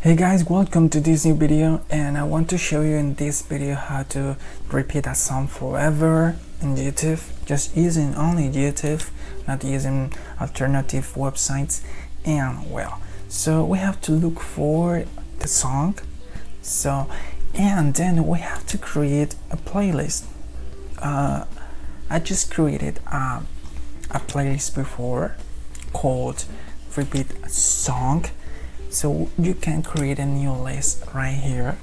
Hey guys, welcome to this new video, and I want to show you in this video how to repeat a song forever in YouTube, just using only YouTube, not using alternative websites. And well, so we have to look for the song, and then we have to create a playlist. I just created a playlist before called repeat song, so you can create a new list right here.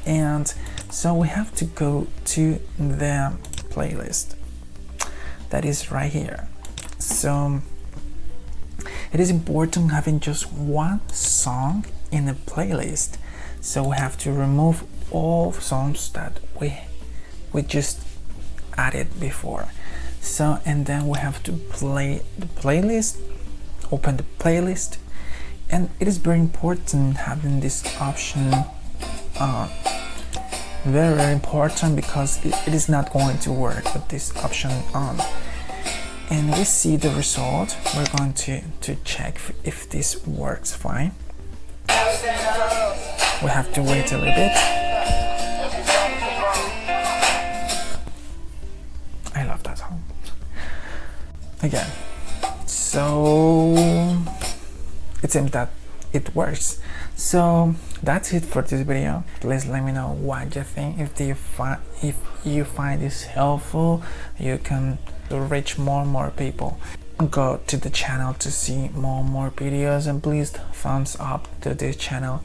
And so we have to go to the playlist that is right here. So it is important having just one song in the playlist, so we have to remove all songs that we just added before. So and then we have to play the playlist, open the playlist, and it is very important having this option, very important, because it is not going to work with this option on. And we see the result. We're going to check if this works fine. We have to wait a little bit. I love that song. Again, so it seems that it works. So that's it for this video. Please let me know what you think. If you find this helpful, you can reach more and more people. Go to the channel to see more and more videos, and please thumbs up to this channel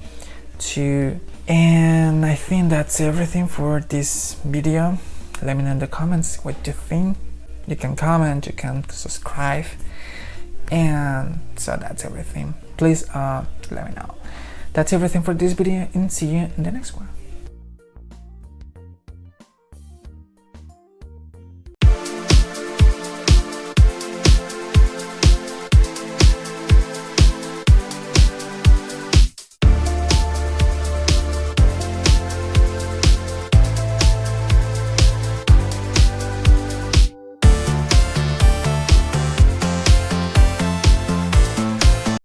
too. And I think that's everything for this video. Let me know in the comments what you think. You can comment, you can subscribe, and so that's everything. Please let me know. That's everything for this video, and see you in the next one.